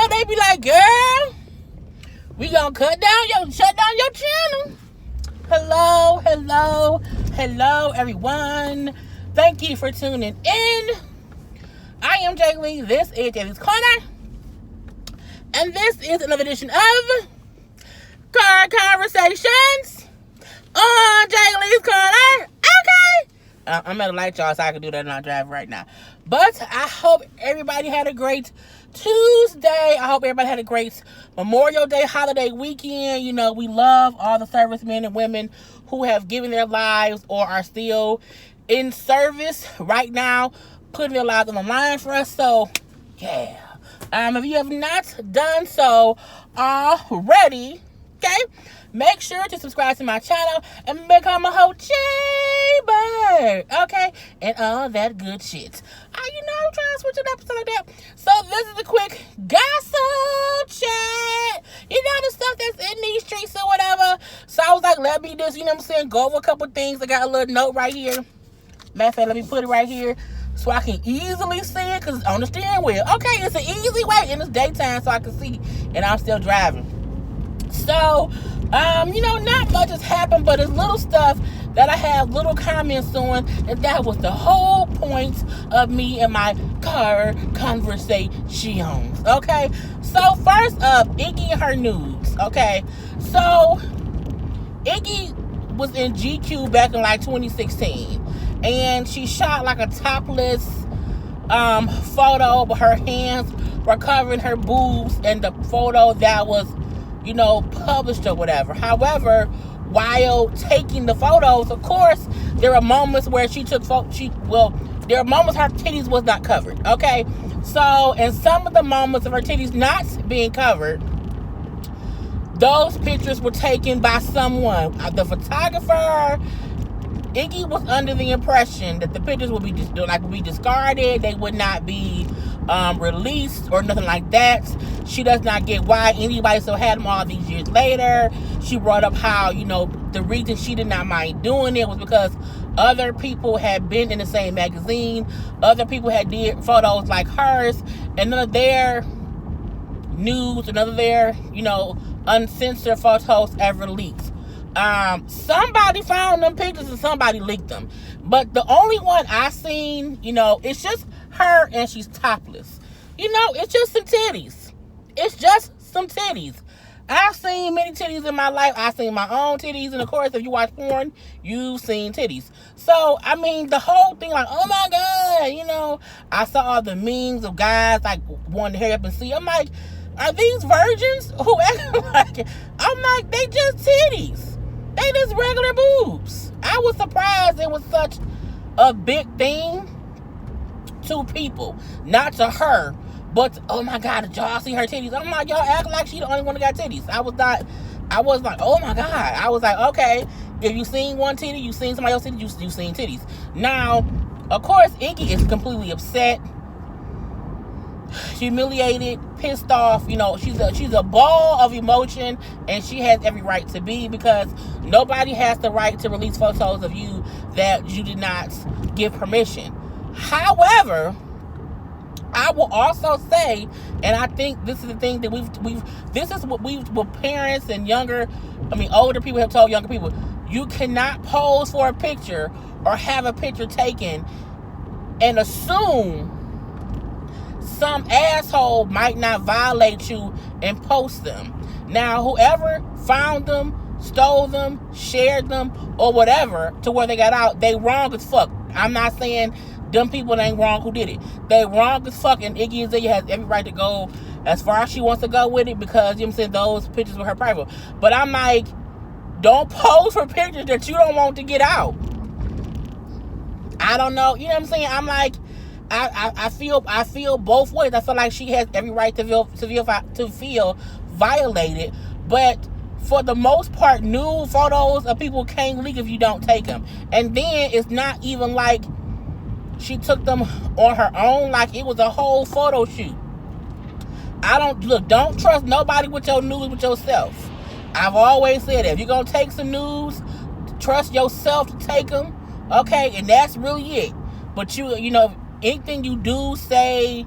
they be like, girl, we gonna shut down your channel. Hello, everyone. Thank you for tuning in. I am Jay Lee. This is Jaylee's Corner. And this is another edition of Car Conversations on Jaylee's Corner. Okay. I'm at a light, y'all, so I can do that and not drive right now. But I hope everybody had a great Tuesday. I hope everybody had a great Memorial Day holiday weekend. You know, we love all the servicemen and women who have given their lives or are still in service right now, putting their lives on the line for us. So, yeah. If you have not done so already, okay, make sure to subscribe to my channel and become a whole J-Bird, okay, and all that good shit. I'm trying to switch it up, something like that. So this is a quick gossip chat. The stuff that's in these streets or whatever. So I was like, let me just, go over a couple things. I got a little note right here. Matter of fact, let me put it right here so I can easily see it because it's on the steering wheel. Okay, it's an easy way in this daytime so I can see, and I'm still driving. So, not much has happened, but it's little stuff that I have little comments on, and that was the whole point of me and my car conversations, okay? So, first up, Iggy and her nudes, okay? So, Iggy was in GQ back in, 2016, and she shot, a topless photo, but her hands were covering her boobs, and the photo that was published or whatever. However, while taking the photos, of course, there are moments where there are moments her titties was not covered, okay? So, in some of the moments of her titties not being covered, those pictures were taken by someone. The photographer, Iggy was under the impression that the pictures would be discarded. They would not be released or nothing like that. She does not get why anybody still had them all these years later. She brought up how, the reason she did not mind doing it was because other people had been in the same magazine. Other people had did photos like hers, and none of their nudes, none of their, uncensored photos ever leaked. Somebody found them pictures and somebody leaked them. But the only one I seen, it's just her and she's topless. It's just some titties. It's just some titties. I've seen many titties in my life. I've seen my own titties. And of course, if you watch porn, you've seen titties. So, the whole thing, oh my God, I saw all the memes of guys, wanting to hurry up and see. I'm like, are these virgins who act like it? I'm like, they just titties. They just regular boobs. I was surprised it was such a big thing to people. Not to her. But, oh my God, did y'all see her titties? I'm like, y'all act like she the only one that got titties. I was like, oh my God. I was like, okay, if you seen one titty, you seen somebody else's titty, you seen titties. Now, of course, Iggy is completely upset, humiliated, pissed off. She's a ball of emotion, and she has every right to be, because nobody has the right to release photos of you that you did not give permission. However, I will also say, and I think this is the thing that this is what parents and older people have told younger people. You cannot pose for a picture or have a picture taken and assume some asshole might not violate you and post them. Now, whoever found them, stole them, shared them, or whatever to where they got out, they wrong as fuck. I'm not saying them people ain't wrong who did it. They wrong as fuck, and Iggy Azalea has every right to go as far as she wants to go with it, because those pictures were her private. But I'm like, don't pose for pictures that you don't want to get out. I don't know, you know what I'm saying? I'm like, I feel both ways. I feel like she has every right to feel violated, but for the most part, nude photos of people can't leak if you don't take them. And then it's not even like she took them on her own, like it was a whole photo shoot. Don't trust nobody with your nudes with yourself. I've always said that. If you're going to take some nudes, trust yourself to take them, okay? And that's really it. But anything you do, say,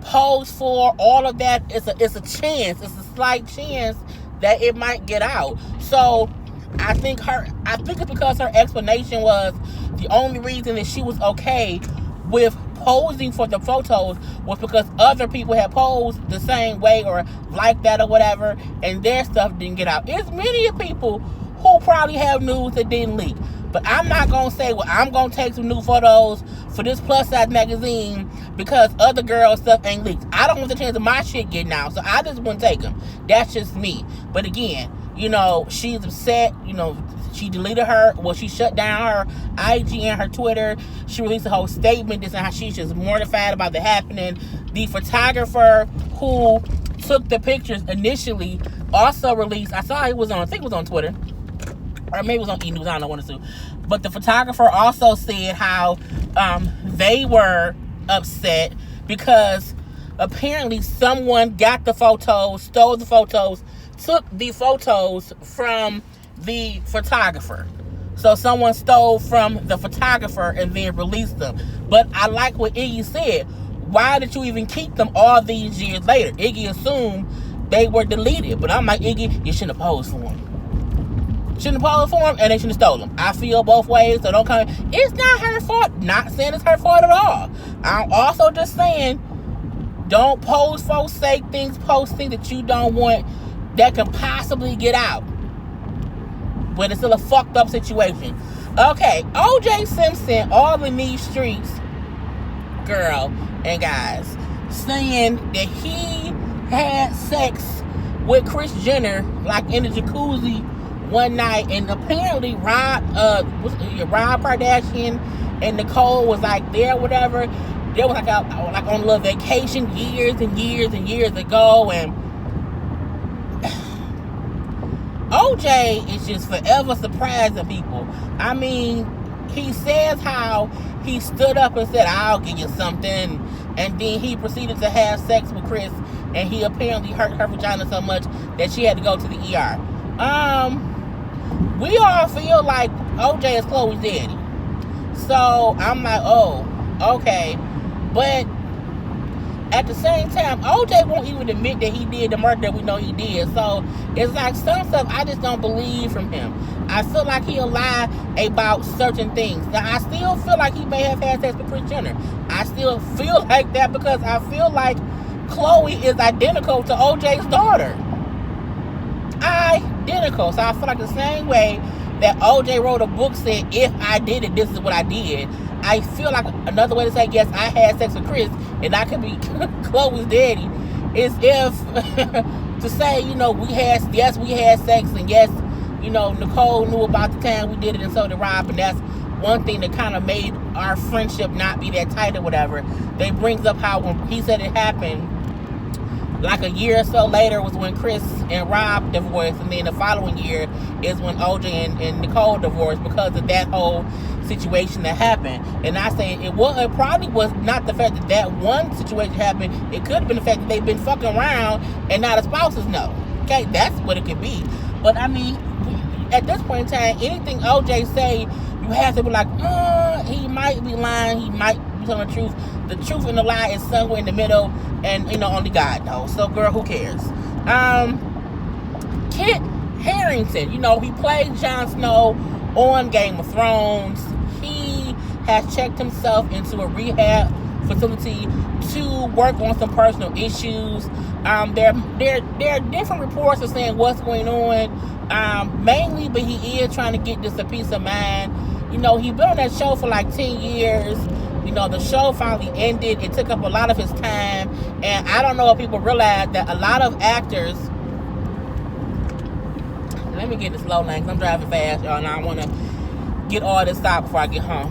posed for, all of that, it's a chance. It's a slight chance that it might get out. So I think it's because her explanation was the only reason that she was okay with posing for the photos was because other people had posed the same way or like that or whatever, and their stuff didn't get out. It's many people who probably have news that didn't leak. But I'm not going to say, well, I'm going to take some new photos for this plus size magazine because other girls' stuff ain't leaked. I don't want the chance of my shit getting out, so I just wouldn't take them. That's just me. But again, she's upset. She deleted she shut down her IG and her Twitter. She released a whole statement just on how she's just mortified about the happening. The photographer who took the pictures initially also released, I think it was on Twitter, or maybe it was on E! News, I don't know what to do. But the photographer also said how they were upset because apparently someone got the photos, stole the photos, took the photos from the photographer. So someone stole from the photographer and then released them. But I like what Iggy said. Why did you even keep them all these years later? Iggy assumed they were deleted. But I'm like, Iggy, you shouldn't have posed for them. Shouldn't have posed for them, and they shouldn't have stole them. I feel both ways, so don't come. It's not her fault. Not saying it's her fault at all. I'm also just saying, don't pose for sake things, post things that you don't want that can possibly get out. But it's still a fucked up situation. Okay, O.J. Simpson, all in these streets, girl and guys, saying that he had sex with Kris Jenner, like in the jacuzzi one night, and apparently Rob Kardashian and Nicole was like there, whatever. They was like on a little vacation years and years and years ago, and OJ is just forever surprising people. I mean, he says how he stood up and said, "I'll give you something," and then he proceeded to have sex with Kris, and he apparently hurt her vagina so much that she had to go to the ER. We all feel like OJ is Chloe's daddy. So I'm like, oh, okay. But at the same time, OJ won't even admit that he did the murder that we know he did. So it's like some stuff I just don't believe from him. I feel like he'll lie about certain things. Now, I still feel like he may have had sex with Kris Jenner. I still feel like that because I feel like Chloe is identical to OJ's daughter. Identical. So I feel like the same way that OJ wrote a book saying, if I did it, this is what I did. I feel like another way to say, yes, I had sex with Kris and I could be Chloe's daddy is if to say, we had sex, and yes, Nicole knew about the time we did it, and so did Rob, and that's one thing that kind of made our friendship not be that tight or whatever. They brings up how when he said it happened, like a year or so later was when Kris and Rob divorced, and then the following year is when OJ and Nicole divorced because of that whole situation that happened. And I say it probably was not the fact that one situation happened. It could have been the fact that they've been fucking around and now the spouses know. Okay, that's what it could be. But I mean, at this point in time, anything OJ say, you have to be like, he might be lying, he might be telling the truth. The truth and the lie is somewhere in the middle, and only God knows. So, girl, who cares? Kit Harington, he played Jon Snow on Game of Thrones. He has checked himself into a rehab facility to work on some personal issues. There are different reports of saying what's going on, mainly, but he is trying to get this a peace of mind. He's been on that show for like 10 years. The show finally ended. It took up a lot of his time. And I don't know if people realize that a lot of actors... Let me get in the slow lane because I'm driving fast, y'all, and I want to get all this out before I get home.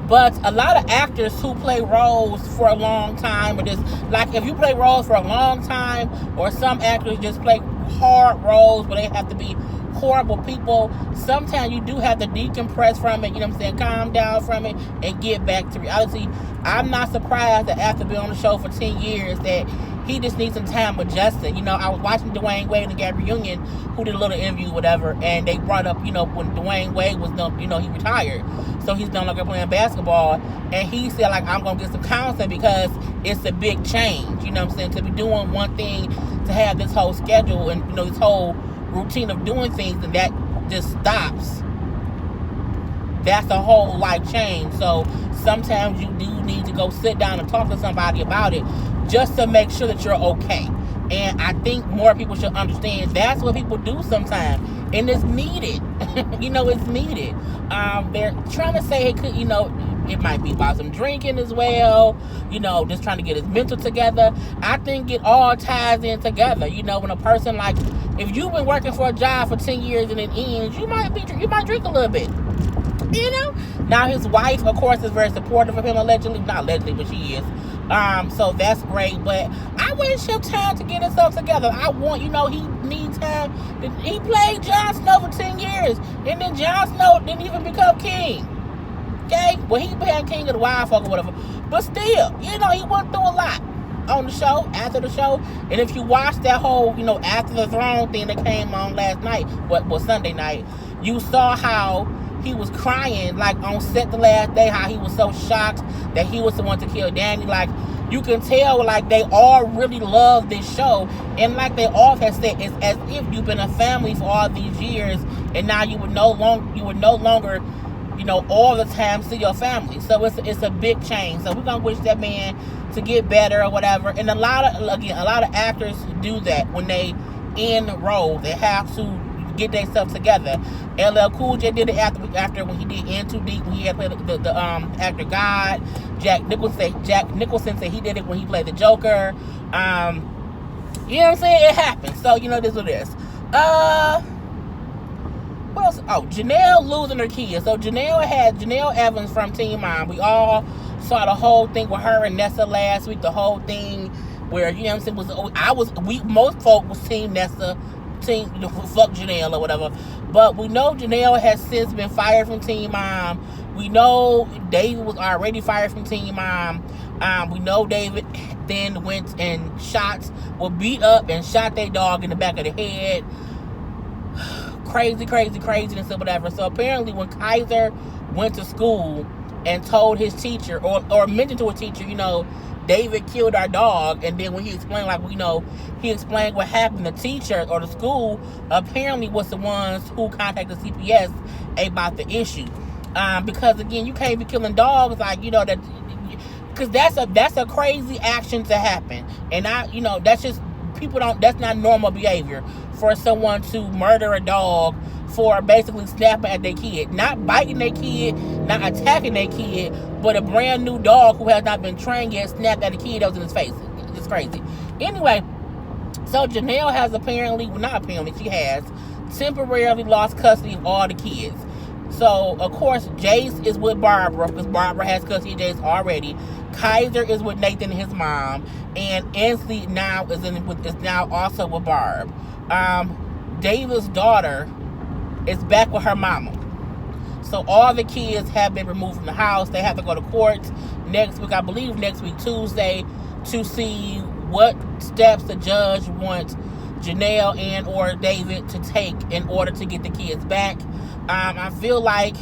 But a lot of actors who play roles for a long time, or just, like, if you play roles for a long time, or some actors just play hard roles where they have to be horrible people, sometimes you do have to decompress from it, calm down from it and get back to reality. I'm not surprised that after being on the show for 10 years that he just needs some time adjusting. You know, I was watching Dwayne Wade and Gabby Union, who did a little interview, whatever, and they brought up, you know, when Dwayne Wade was done, you know, he retired, so he's no longer playing basketball, and he said, like, I'm gonna get some counseling because it's a big change. You know what I'm saying? To be doing one thing, to have this whole schedule and, you know, this whole routine of doing things, and that just stops. That's a whole life change. So sometimes you do need to go sit down and talk to somebody about it, just to make sure that you're okay. And I think more people should understand that's what people do sometimes, and it's needed. You know, it's needed. They're trying to say it could, you know, it might be about some drinking as well, you know, just trying to get his mental together. I think it all ties in together. You know, when a person, like, if you've been working for a job for 10 years and it ends, you might drink a little bit. You know? Now his wife, of course, is very supportive of him, allegedly. Not allegedly, but she is. So that's great. But I wish him time to get himself together. I want, you know, he needs time. He played Jon Snow for 10 years. And then Jon Snow didn't even become king. Okay? Well, he became king of the wild folk or whatever. But still, you know, he went through a lot on the show, after the show. And if you watch that whole, you know, After the Throne thing that came on last night, well, Sunday night, you saw how he was crying, like, on set the last day, how he was so shocked that he was the one to kill Danny. Like, you can tell, like, they all really love this show. And like they all have said, it's as if you've been a family for all these years, and now you would no longer, you know, all the time see your family. So it's a big change. So we're gonna wish that man to get better or whatever. And a lot of actors do that when they end the role. They have to get themselves together. LL Cool J did it after when he did In Too Deep, when he had played the actor God. Jack Nicholson said he did it when he played the Joker. You know what I'm saying? It happens. So, you know, this is what it is. What else? Oh, Jenelle losing her kids. So Jenelle Evans from Teen Mom. We all saw the whole thing with her and Nessa last week. The whole thing where, you know what I'm saying, most folk was Team Nessa, fuck Jenelle or whatever. But we know Jenelle has since been fired from Teen Mom. We know David was already fired from Teen Mom. We know David then went and beat up and shot their dog in the back of the head. Craziness or whatever. So apparently when Kaiser went to school and told his teacher or mentioned to a teacher, you know, David killed our dog, and then when he explained, like, we know, he explained what happened, the teacher or the school apparently was the ones who contacted CPS about the issue. Because again, you can't be killing dogs, like, you know, that, because that's a crazy action to happen. And that's just, that's not normal behavior for someone to murder a dog for basically snapping at their kid. Not biting their kid, not attacking their kid, but a brand new dog who has not been trained yet snapped at a kid that was in his face. It's crazy. Anyway, so Jenelle has she has temporarily lost custody of all the kids. So, of course, Jace is with Barbara, because Barbara has custody of Jace already. Kaiser is with Nathan and his mom. And Ansley now is now also with Barb. David's daughter is back with her mama. So all the kids have been removed from the house. They have to go to court next week, I believe next week, Tuesday, to see what steps the judge wants Jenelle and or David to take in order to get the kids back. I feel like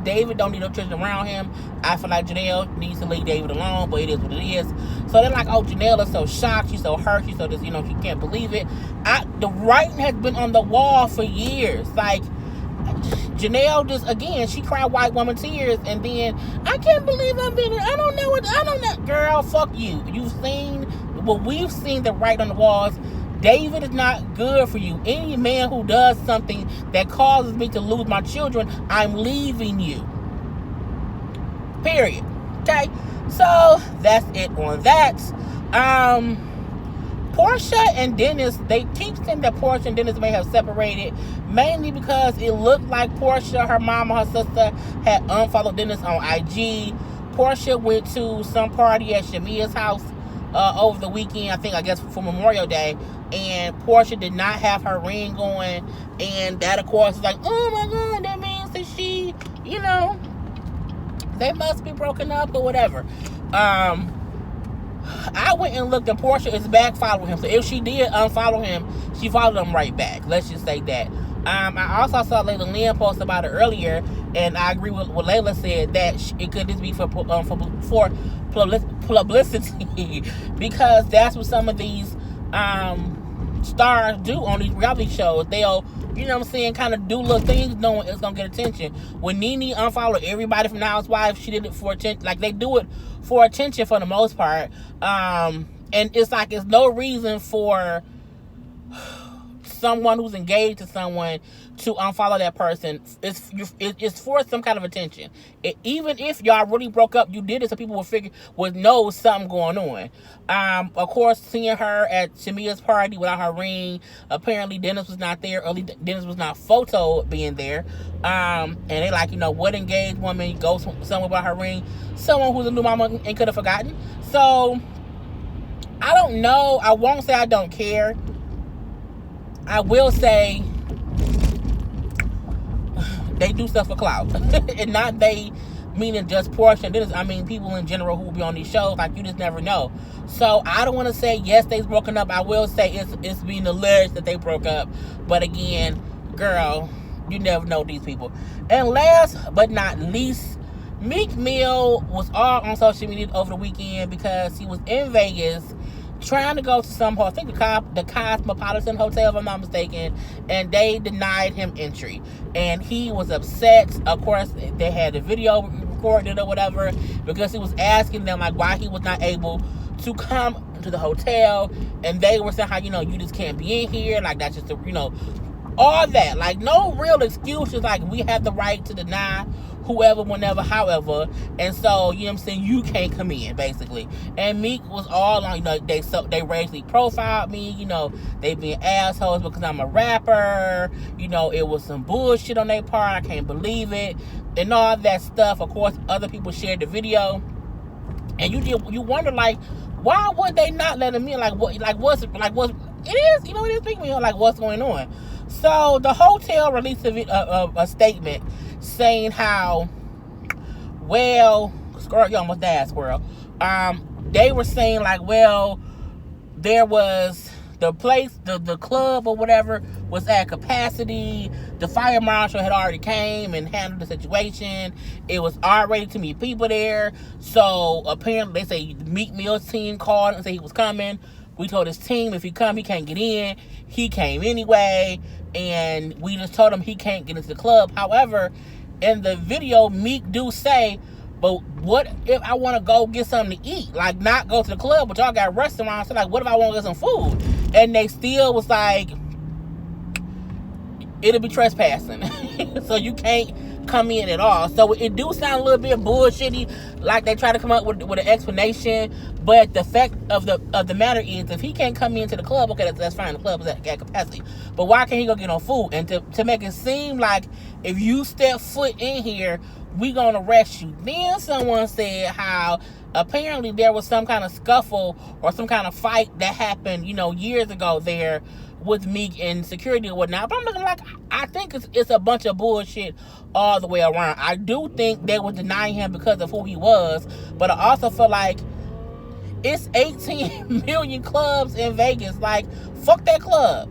David don't need no children around him. I feel like Jenelle needs to leave David alone, but it is what it is. So they're like, oh, Jenelle is so shocked, she's so hurt, she's so just, you know, she can't believe it. The writing has been on the wall for years. Like, Jenelle just, again, she cried white woman tears, and then, I can't believe I don't know. Girl, fuck you. We've seen the writing on the walls. David is not good for you. Any man who does something that causes me to lose my children, I'm leaving you. Period. Okay? So, that's it on that. Porsha and Dennis, they keep saying that Porsha and Dennis may have separated, mainly because it looked like Porsha, her mom, and her sister had unfollowed Dennis on IG. Porsha went to some party at Shamia's house over the weekend, I guess for Memorial Day, and Porsha did not have her ring on, and that, of course, is like, oh my God, that means that she, you know, they must be broken up or whatever. I went and looked, and Porsha is back following him. So if she did unfollow him, she followed him right back. Let's just say that. I also saw Layla Lynn post about it earlier, and I agree with what Layla said, that it could just be for publicity, because that's what some of these stars do on these reality shows. They'll, you know what I'm saying, kind of do little things knowing it's gonna get attention. When Nene unfollowed everybody from the Housewives, she did it for attention. Like, they do it for attention for the most part. And it's like, it's no reason for someone who's engaged to someone to unfollow that person. It's for some kind of attention. Even if y'all really broke up, you did it so people would know something going on. Of course, seeing her at Shamia's party without her ring, apparently Dennis was not there. Dennis was not photoed being there. And they like, what engaged woman goes somewhere without her ring? Someone who's a new mama and could have forgotten. So I don't know. I won't say I don't care. I will say they do stuff for clout. And not they, meaning just Porsha and Dennis. I mean people in general who will be on these shows. Like, you just never know. So I don't want to say yes, they've broken up. I will say it's being alleged that they broke up. But again, girl, you never know these people. And last but not least, Meek Mill was all on social media over the weekend because he was in Vegas trying to go to some, I think the Cosmopolitan Hotel, if I'm not mistaken, and they denied him entry. And he was upset. Of course, they had the video recorded or whatever, because he was asking them, like, why he was not able to come to the hotel. And they were saying how, you just can't be in here. Like, that's just, all that. Like, no real excuses. Like, we have the right to deny whoever, whenever, however. And so, you know what I'm saying, you can't come in, basically. And Meek was all on, they racially profiled me, they being assholes because I'm a rapper, it was some bullshit on their part, I can't believe it, and all that stuff. Of course, other people shared the video, and you wonder, like, why would they not let him in? It is Meek Mill, like, what's going on? So the hotel released a statement saying how, well, squirrel, you almost died, squirrel. They were saying, like, well, there was the place, the club or whatever was at capacity. The fire marshal had already came and handled the situation. It was already too many people there. So apparently, they say Meek Mill's team called and said he was coming. We told his team if he come, he can't get in. He came anyway, and we just told him he can't get into the club. However, in the video, Meek do say, but what if I want to go get something to eat? Like, not go to the club, but y'all got restaurants. So, like, what if I want to get some food? And they still was like, it'll be trespassing. So you can't come in at all. So it do sound a little bit bullshitty, like they try to come up with an explanation. But the fact of the matter is, if he can't come into the club, okay, that's fine. The club is at capacity. But why can't he go get on food? And to make it seem like if you step foot in here, we gonna arrest you. Then someone said how apparently there was some kind of scuffle or some kind of fight that happened, years ago there with Meek and security or whatnot. But I'm looking like, I think it's a bunch of bullshit all the way around. I do think they would deny him because of who he was, but I also feel like it's 18 million clubs in Vegas. Like, fuck that club.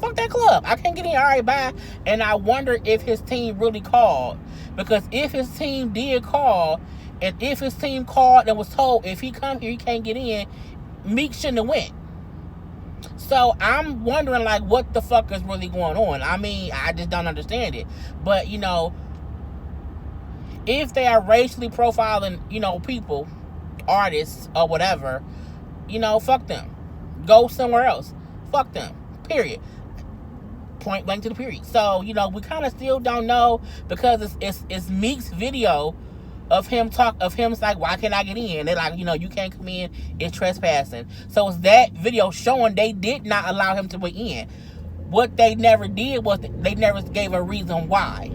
Fuck that club. I can't get in. All right, bye. And I wonder if his team really called. Because if his team did call, and if his team called and was told if he come here, he can't get in, Meek shouldn't have went. So I'm wondering, like, what the fuck is really going on? I mean, I just don't understand it. But, if they are racially profiling, people, artists or whatever, fuck them. Go somewhere else. Fuck them. Period. Point blank to the period. So, we kind of still don't know, because it's Meek's video of him like, why can't I get in? They're like, you can't come in, it's trespassing. So it's that video showing they did not allow him to get in. What they never did was they never gave a reason why.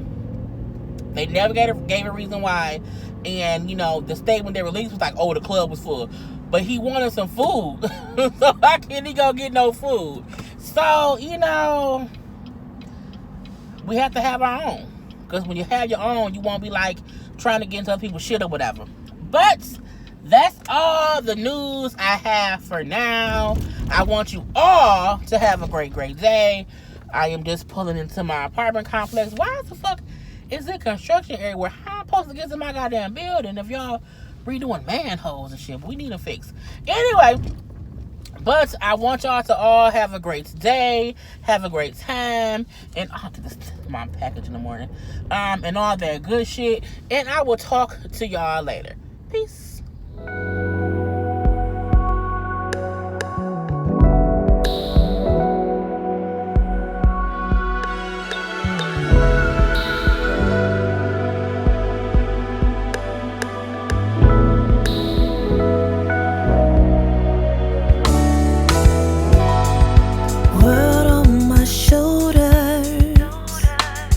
They never gave a reason why. And, the statement they released was like, oh, the club was full. But he wanted some food. So how can he go get no food? So, we have to have our own. Because when you have your own, you won't be like trying to get into other people's shit or whatever. But that's all the news I have for now. I want you all to have a great, great day. I am just pulling into my apartment complex. Why the fuck is it construction everywhere? How am I supposed to get to my goddamn building if y'all redoing manholes and shit? We need a fix. Anyway, but I want y'all to all have a great day, have a great time, and I'll do this my package in the morning, and all that good shit. And I will talk to y'all later. Peace.